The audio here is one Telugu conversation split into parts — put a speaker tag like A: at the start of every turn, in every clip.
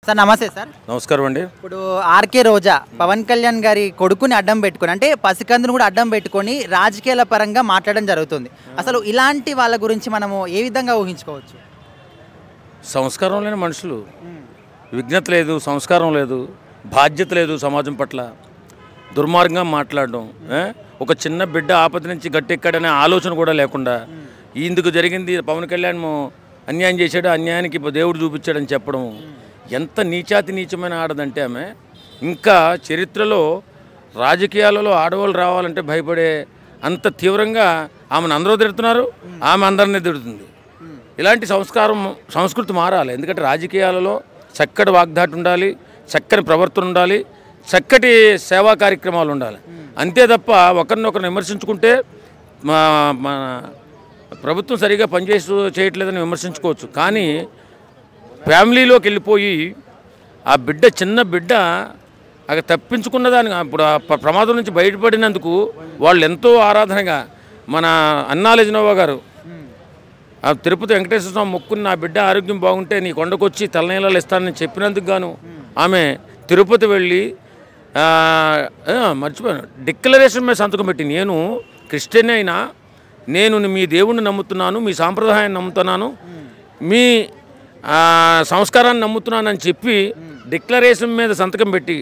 A: సార్ నమస్తే సార్.
B: నమస్కారం అండి.
A: ఇప్పుడు ఆర్కే రోజా పవన్ కళ్యాణ్ గారి కొడుకుని అడ్డం పెట్టుకొని అంటే పసికందును కూడా అడ్డం పెట్టుకొని రాజకీయాల పరంగా మాట్లాడడం జరుగుతుంది. అసలు ఇలాంటి వాళ్ళ గురించి మనము ఏ విధంగా ఊహించుకోవచ్చు?
B: సంస్కారం లేని మనుషులు, విజ్ఞత లేదు, సంస్కారం లేదు, బాధ్యత లేదు, సమాజం పట్ల దుర్మార్గంగా మాట్లాడడం, ఒక చిన్న బిడ్డ ఆపద నుంచి గట్టెక్కడనే ఆలోచన కూడా లేకుండా ఇందుకు జరిగింది పవన్ కళ్యాణ్ అన్యాయం చేశాడు, అన్యాయానికి దేవుడు చూపించాడని చెప్పడం ఎంత నీచాతి నీచమైన ఆడదంటే ఆమె. ఇంకా చరిత్రలో రాజకీయాలలో ఆడవాళ్ళు రావాలంటే భయపడే అంత తీవ్రంగా ఆమెను అందరూ తిడుతున్నారు, ఆమె అందరినీ తిడుతుంది. ఇలాంటి సంస్కృతి మారాలి. ఎందుకంటే రాజకీయాలలో చక్కటి వాగ్దాటి ఉండాలి, చక్కని ప్రవర్తన ఉండాలి, చక్కటి సేవా కార్యక్రమాలు ఉండాలి. అంతే తప్ప ఒకరినొకరిని విమర్శించుకుంటే మన ప్రభుత్వం సరిగా చేయట్లేదని విమర్శించుకోవచ్చు. కానీ ఫ్యామిలీలోకి వెళ్ళిపోయి ఆ బిడ్డ, చిన్న బిడ్డ అక్కడ తప్పించుకున్న దానికి ఇప్పుడు ఆ ప్రమాదం నుంచి బయటపడినందుకు వాళ్ళు ఎంతో ఆరాధనగా మన అన్నాలెజినోవా గారు ఆ తిరుపతి వెంకటేశ్వర స్వామి మొక్కుని నా బిడ్డ ఆరోగ్యం బాగుంటే నీ కొండకొచ్చి తలనీలాలు ఇస్తానని చెప్పినందుకు గాను ఆమె తిరుపతి వెళ్ళి మర్చిపోయాను డిక్లరేషన్ మీద సంతకం పెట్టి, నేను క్రిస్టియన్ అయినా నేను మీ దేవుణ్ణి నమ్ముతున్నాను, మీ సాంప్రదాయాన్ని నమ్ముతున్నాను, మీ సంస్కారాన్ని నమ్ముతున్నానని చెప్పి డిక్లరేషన్ మీద సంతకం పెట్టి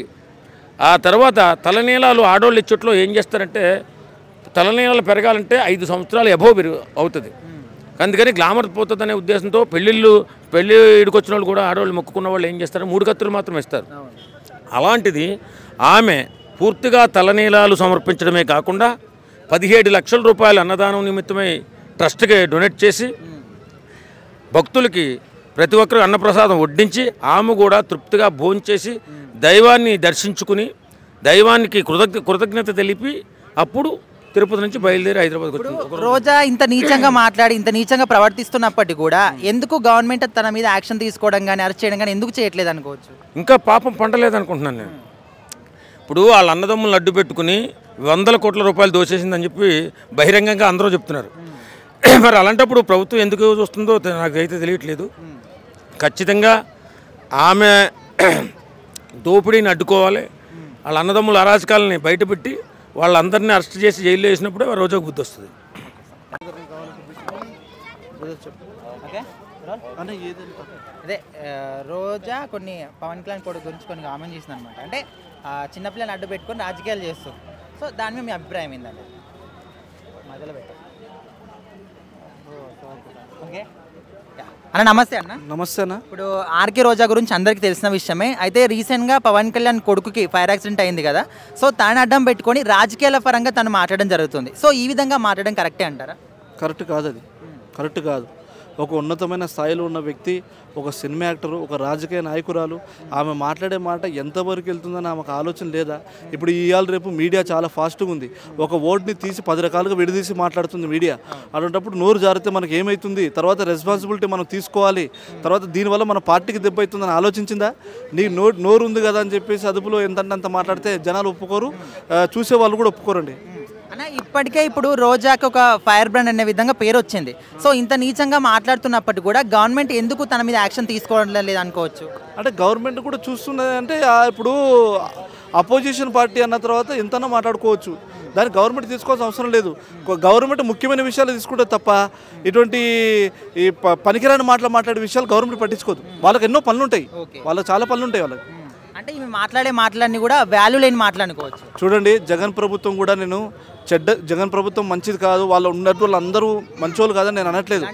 B: ఆ తర్వాత తలనీలాలు ఆడోళ్ళు ఇచ్చట్లో ఏం చేస్తారంటే తలనీలాలు పెరగాలంటే 5 సంవత్సరాలు అబోవ్ అవుతుంది. అందుకని గ్లామర్ పోతుందనే ఉద్దేశంతో పెళ్ళి ఇడికొచ్చిన వాళ్ళు కూడా ఆడవాళ్ళు మొక్కుకున్న వాళ్ళు ఏం చేస్తారు, 3 కత్తులు మాత్రం ఇస్తారు. అలాంటిది ఆమె పూర్తిగా తలనీలాలు సమర్పించడమే కాకుండా 17 లక్షల రూపాయల అన్నదానం నిమిత్తమై ట్రస్ట్కి డొనేట్ చేసి భక్తులకి ప్రతి ఒక్కరు అన్నప్రసాదం వడ్డించి ఆమె కూడా తృప్తిగా భోంచేసి దైవాన్ని దర్శించుకుని దైవానికి కృతజ్ఞత తెలిపి అప్పుడు తిరుపతి నుంచి బయలుదేరి హైదరాబాద్కి వచ్చింది.
A: రోజా ఇంత నీచంగా మాట్లాడి ఇంత నీచంగా ప్రవర్తిస్తున్నప్పటికీ కూడా ఎందుకు గవర్నమెంట్ తన మీద యాక్షన్ తీసుకోవడం కానీ అరెస్ట్ చేయడం కానీ ఎందుకు చేయట్లేదు అనుకోవచ్చు?
B: ఇంకా పాపం పండలేదనుకుంటున్నాను నేను. ఇప్పుడు వాళ్ళ అన్నదమ్ములను అడ్డు పెట్టుకుని 100 కోట్ల రూపాయలు దోచేసిందని చెప్పి బహిరంగంగా అందరూ చెప్తున్నారు. మరి అలాంటప్పుడు ప్రభుత్వం ఎందుకు చూస్తుందో నాకైతే తెలియట్లేదు. ఖచ్చితంగా ఆమె దోపిడీని అడ్డుకోవాలి. వాళ్ళ అన్నదమ్ముల అరాచకాలని బయటపెట్టి వాళ్ళందరినీ అరెస్ట్ చేసి జైల్లో వేసినప్పుడే రోజాకు బుద్ధి వస్తుంది.
A: అదే రోజా కొన్ని పవన్ కళ్యాణ్ కొడుకు గురించి కొన్ని కామెంట్ చేసింది అనమాట. అంటే చిన్నపిల్లని అడ్డు పెట్టుకొని రాజకీయాలు చేస్తుంది. సో దాని మీద మీ అభిప్రాయం ఏంటంటే మొదలు పెట్టారు. ఓకే అన్న, నమస్తే అన్న.
C: నమస్తే అన్న.
A: ఇప్పుడు ఆర్కే రోజా గురించి అందరికీ తెలిసిన విషయమే. అయితే రీసెంట్గా పవన్ కళ్యాణ్ కొడుకుకి ఫైర్ యాక్సిడెంట్ అయింది కదా. సో తాను అడ్డం పెట్టుకొని రాజకీయాల పరంగా తను మాట్లాడడం జరుగుతుంది. సో ఈ విధంగా మాట్లాడడం కరెక్టే అంటారా?
C: కరెక్ట్ కాదు, అది కరెక్ట్ కాదు. ఒక ఉన్నతమైన స్థాయిలో ఉన్న వ్యక్తి, ఒక సినిమా యాక్టరు, ఒక రాజకీయ నాయకురాలు, ఆమె మాట్లాడే మాట ఎంతవరకు వెళ్తుందని ఆమెకు ఆలోచన లేదా? ఇప్పుడు ఇవాళ రేపు మీడియా చాలా ఫాస్ట్గా ఉంది. ఒక ఓట్ని తీసి 10 రకాలుగా విడదీసి మాట్లాడుతుంది మీడియా. అలాంటప్పుడు నోరు జారితే మనకి ఏమవుతుంది? తర్వాత రెస్పాన్సిబిలిటీ మనం తీసుకోవాలి. తర్వాత దీనివల్ల మన పార్టీకి దెబ్బ అవుతుందని ఆలోచించిందా? నీకు నోరు ఉంది కదా అని చెప్పేసి అదుపులో ఎంతంటే అంత మాట్లాడితే జనాలు ఒప్పుకోరు, చూసే వాళ్ళు కూడా ఒప్పుకోరండి.
A: అన్న, ఇప్పటికే ఇప్పుడు రోజాకి ఒక ఫైర్ బ్రాండ్ అనే విధంగా పేరు వచ్చింది. సో ఇంత నీచంగా మాట్లాడుతున్నప్పటికీ కూడా గవర్నమెంట్ ఎందుకు తన మీద యాక్షన్ తీసుకోవడం లేదు అనుకోవచ్చు?
C: అంటే గవర్నమెంట్ కూడా చూస్తున్నది అంటే ఇప్పుడు అపోజిషన్ పార్టీ అన్న తర్వాత ఎంతనో మాట్లాడుకోవచ్చు, దాన్ని గవర్నమెంట్ తీసుకోవాల్సిన అవసరం లేదు. గవర్నమెంట్ ముఖ్యమైన విషయాలు తీసుకుంటే తప్ప ఇటువంటి ఈ పనికిరాని మాట్లాడే విషయాలు గవర్నమెంట్ పట్టించుకోదు. వాళ్ళకి ఎన్నో పనులు ఉంటాయి, వాళ్ళకి చాలా పనులు ఉంటాయి వాళ్ళకి.
A: అంటే ఇవి మాట్లాడే మాటలన్నీ కూడా వాల్యూ లేని మాట్లాడుకోవచ్చు.
C: చూడండి, జగన్ ప్రభుత్వం కూడా నేను జగన్ ప్రభుత్వం మంచిది కాదు, వాళ్ళు ఉన్నట్టు వాళ్ళందరూ మంచోళ్ళు కాదని నేను అనట్లేదు.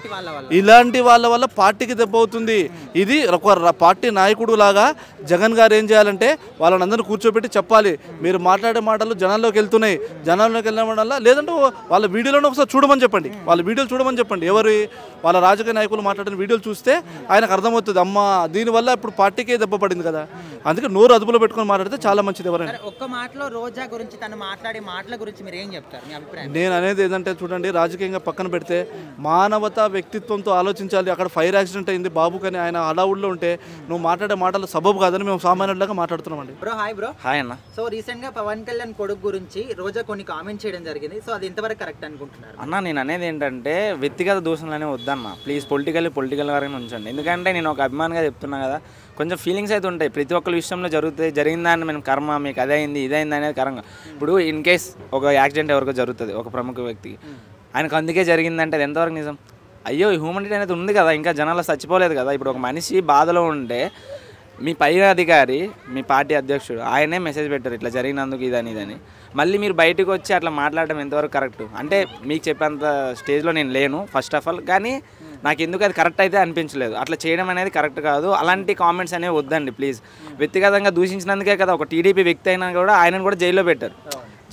C: ఇలాంటి వాళ్ళ వల్ల పార్టీకి దెబ్బ అవుతుంది. ఇది ఒక పార్టీ నాయకుడు లాగా జగన్ గారు ఏం చేయాలంటే వాళ్ళని అందరూ కూర్చోబెట్టి చెప్పాలి, మీరు మాట్లాడే మాటలు జనాల్లోకి వెళ్తున్నాయి, జనాల్లోకి వెళ్ళడం వల్ల లేదంటే వాళ్ళ వీడియోలను ఒకసారి చూడమని చెప్పండి, వాళ్ళ వీడియోలు చూడమని చెప్పండి. వాళ్ళ రాజకీయ నాయకులు మాట్లాడిన వీడియోలు చూస్తే ఆయనకు అర్థమవుతుంది, అమ్మ దీనివల్ల ఇప్పుడు పార్టీకే దెబ్బ పడింది కదా. అందుకే నోరు అదుపులో పెట్టుకొని మాట్లాడితే చాలా మంచిది. ఎవరైనా
A: ఒక్క మాటలో రోజా గురించి తను మాట్లాడే మాటల గురించి మీరు ఏం చెప్తారు?
C: నేను అనేది ఏంటంటే చూడండి, రాజకీయంగా పక్కన పెడితే మానవతా వ్యక్తిత్వంతో ఆలోచించాలి. అక్కడ ఫైర్ యాక్సిడెంట్ అయింది బాబు, కానీ ఆయన హడావుడిలో ఉంటే నువ్వు మాట్లాడే మాటలు సబబు కాదని మేము సామాన్యులాగా మాట్లాడుతున్నామండి.
A: Bro hi. బ్రో
D: హాయ్ అన్న.
A: సో రీసెంట్ గా పవన్ కళ్యాణ్ కొడుకు గురించి రోజా కొన్ని కామెంట్ చేయడం జరిగింది. సో అది ఎంతవరకు కరెక్ట్ అనుకుంటున్నారు?
D: అన్న, నేను అనేది ఏంటంటే వ్యక్తిగత దూషణలు అనేవి వద్దన్న, ప్లీజ్ పొలిటికల్ వరకు ఉంచండి. ఎందుకంటే నేను ఒక అభిమానిగా చెప్తున్నా కదా, కొంచెం ఫీలింగ్స్ అయితే ఉంటాయి. ప్రతి ఒక్కరి విషయంలో జరిగిందని మనం కర్మ మీకు అదైంది ఇదైంది అనేది కరంగా. ఇప్పుడు ఇన్ కేస్ ఒక యాక్సిడెంట్ ఎవరికో జరుగుతుంది ఒక ప్రముఖ వ్యక్తికి, ఆయనకు అందుకే జరిగిందంటే అది ఎంతవరకు నిజం? అయ్యో హ్యూమనిటీ అనేది ఉంది కదా, ఇంకా జనాలు చచ్చిపోలేదు కదా. ఇప్పుడు ఒక మనిషి బాధలో ఉంటే మీ పై అధికారి మీ పార్టీ అధ్యక్షుడు ఆయనే మెసేజ్ పెట్టారు ఇట్లా జరిగినందుకు ఇదని. మళ్ళీ మీరు బయటకు వచ్చి అట్లా మాట్లాడడం ఎంతవరకు కరెక్ట్? అంటే మీకు చెప్పేంత స్టేజ్లో నేను లేను ఫస్ట్ ఆఫ్ ఆల్, కానీ నాకు ఎందుకు అది కరెక్ట్ అయితే అనిపించలేదు. అట్లా చేయడం అనేది కరెక్ట్ కాదు. అలాంటి కామెంట్స్ అనేవి వద్దండి ప్లీజ్. వ్యక్తిగతంగా దూషించినందుకే కదా ఒక టీడీపీ వ్యక్తి అయినా కూడా ఆయనను కూడా జైల్లో పెట్టారు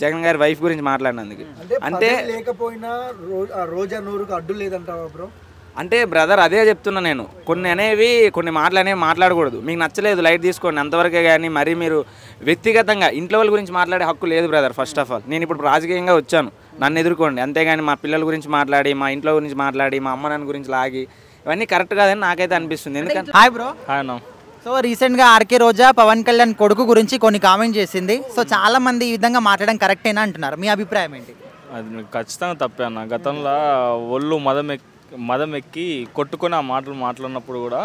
D: జగన్ గారి వైఫ్ గురించి మాట్లాడినందుకు. అంటే
E: లేకపోయినా రోజా నూరుకు అడ్డు లేదంటావా బ్రో?
D: అంటే బ్రదర్ అదే చెప్తున్నా నేను, కొన్ని మాటలు అనేవి మాట్లాడకూడదు. మీకు నచ్చలేదు లైట్ తీసుకోండి అంతవరకే, కానీ మరి మీరు వ్యక్తిగతంగా ఇంట్లో వాళ్ళ గురించి మాట్లాడే హక్కు లేదు బ్రదర్. ఫస్ట్ ఆఫ్ ఆల్ నేను ఇప్పుడు రాజకీయంగా వచ్చాను, నన్ను ఎదుర్కోండి, అంతేగాని మా పిల్లల గురించి మాట్లాడి మా ఇంట్లో గురించి మాట్లాడి మా అమ్మ నాన్న గురించి లాగి ఇవన్నీ కరెక్ట్ కాదని నాకైతే అనిపిస్తుంది. ఎందుకంటే
A: హాయ్ బ్రో. సో రీసెంట్గా ఆర్కే రోజా పవన్ కళ్యాణ్ కొడుకు గురించి కొన్ని కామెంట్ చేసింది. సో చాలా మంది ఈ విధంగా మాట్లాడడం కరెక్టేనా అంటున్నారు, మీ అభిప్రాయం ఏంటి?
F: అది ఖచ్చితంగా తప్పే అన్న. గతంలో ఒళ్ళు మదం ఎక్కి కొట్టుకొని ఆ మాటలు మాట్లాడినప్పుడు కూడా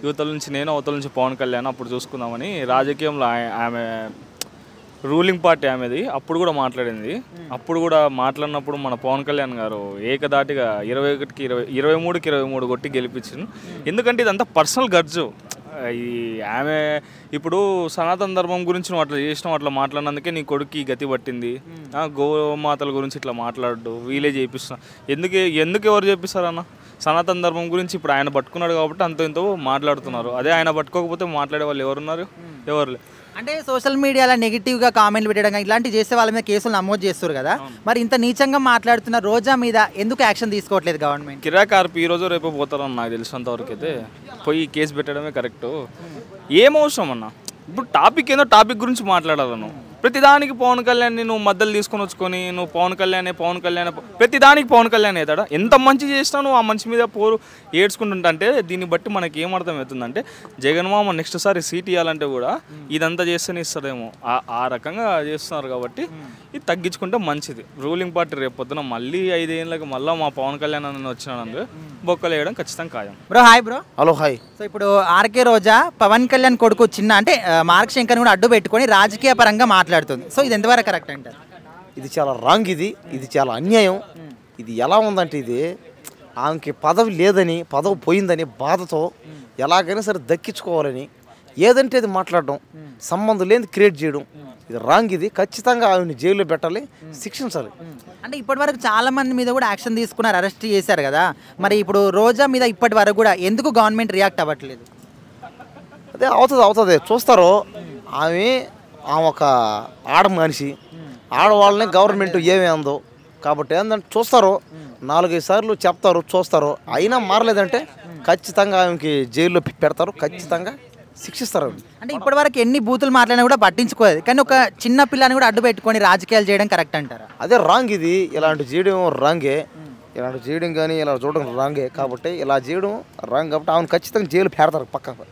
F: యువతల నుంచి నేను అవతల నుంచి పవన్ కళ్యాణ్ అప్పుడు చూసుకుందామని రాజకీయంలో ఆమె రూలింగ్ పార్టీ ఆమెది అప్పుడు కూడా మాట్లాడింది. అప్పుడు కూడా మాట్లాడినప్పుడు మన పవన్ కళ్యాణ్ గారు ఏకదాటిగా 21కి 23 కొట్టి గెలిపించింది. ఎందుకంటే ఇదంతా పర్సనల్ గర్జు. ఈ ఆమె ఇప్పుడు సనాతన ధర్మం గురించి నువ్వు అట్లా చేసినావు, అట్లా మాట్లాడినందుకే నీ కొడుకు గతి పట్టింది. గోమాతల గురించి ఇట్లా మాట్లాడు వీలే చేపిస్తున్నా. ఎందుకు ఎవరు చేపిస్తారన్న? సనాతన ధర్మం గురించి ఇప్పుడు ఆయన పట్టుకున్నాడు కాబట్టి ఎంతో మాట్లాడుతున్నారు. అదే ఆయన పట్టుకోకపోతే మాట్లాడే వాళ్ళు ఎవరున్నారు? ఎవరు?
A: అంటే సోషల్ మీడియాలో నెగిటివ్గా కామెంట్లు పెట్టడం ఇలాంటివి చేసే వాళ్ళ మీద కేసులు నమోదు చేస్తారు కదా, మరి ఇంత నీచంగా మాట్లాడుతున్న రోజా మీద ఎందుకు యాక్షన్ తీసుకోవట్లేదు గవర్నమెంట్?
F: కిరాకార్పు ఈ రోజు రేపు పోతారని నాకు తెలిసినంతవరకు అయితే పోయి కేసు పెట్టడమే కరెక్ట్. ఏం అవసరం అన్న? ఇప్పుడు టాపిక్ ఏందో టాపిక్ గురించి మాట్లాడాలను. ప్రతిదానికి పవన్ కళ్యాణ్ నువ్వు మద్దలు తీసుకొని వచ్చుకొని నువ్వు పవన్ కళ్యాణ్ ప్రతిదానికి పవన్ కళ్యాణ్ అవుతాడా? ఎంత మంచి చేసినా నువ్వు ఆ మంచి మీద పోరు ఏడ్చుకుంటుంటే దీన్ని బట్టి మనకి ఏమర్థం అవుతుందంటే జగన్మామ నెక్స్ట్ సారి సీట్ ఇవ్వాలంటే కూడా ఇదంతా చేస్తేనే ఇస్తారేమో ఆ రకంగా చేస్తున్నారు. కాబట్టి ఇది తగ్గించుకుంటే మంచిది. రూలింగ్ పార్టీ రేపు పొద్దున మళ్ళీ 5 ఏళ్ళకి మళ్ళీ మా పవన్ కళ్యాణ్ అని వచ్చినాడు బొక్కలు వేయడం ఖచ్చితంగా ఖాయం.
A: Bro hi bro.
C: Hello hi.
A: So ఇప్పుడు ఆర్కే రోజా పవన్ కళ్యాణ్ కొడుకు చిన్న అంటే మార్క్ శంకర్ కూడా అడ్డు పెట్టుకొని రాజకీయ పరంగా మాట్లాడుతుంది. సో ఇది ఎంతవరకు కరెక్ట్ అంటారు?
G: ఇది చాలా రాంగ్, ఇది చాలా అన్యాయం. ఇది ఎలా ఉందంటే ఇది ఆమెకి పదవి లేదని పదవి పోయిందని బాధతో ఎలాగైనా సరే దక్కించుకోవాలని ఏదంటే అది మాట్లాడడం, సంబంధం లేని క్రియేట్ చేయడం, ఇది రాంగ్. ఇది ఖచ్చితంగా ఆమెను జైల్లో పెట్టాలి, శిక్షించాలి.
A: అంటే ఇప్పటి వరకు చాలా మంది మీద కూడా యాక్షన్ తీసుకున్నారు, అరెస్ట్ చేశారు కదా, మరి ఇప్పుడు రోజా మీద ఇప్పటి వరకు కూడా ఎందుకు గవర్నమెంట్ రియాక్ట్ అవ్వట్లేదు?
G: అదే అవుతుంది చూస్తారో. ఆమె ఒక ఆడ మనిషి, ఆడవాళ్ళని గవర్నమెంట్ ఏమి అందో కాబట్టి ఏంటంటే చూస్తారో, 4-5 సార్లు చెప్తారు చూస్తారో, అయినా మారలేదంటే ఖచ్చితంగా ఆమెకి జైల్లో పెడతారు, ఖచ్చితంగా శిక్షిస్తారు.
A: అంటే ఇప్పటి వరకు ఎన్ని బూతులు మాట్లాడినా కూడా పట్టించుకోలేదు, కానీ ఒక చిన్న పిల్లని కూడా అడ్డు పెట్టుకొని రాజకీయాలు చేయడం కరెక్ట్ అంటారా?
G: అదే రాంగ్. ఇది ఇలాంటి చేయడం రాంగే, ఇలాంటి చేయడం కానీ ఇలా చూడడం రాంగే. కాబట్టి ఇలా చేయడం రాంగ్ కాబట్టి ఆమెను ఖచ్చితంగా జైలు పెడతారు పక్క.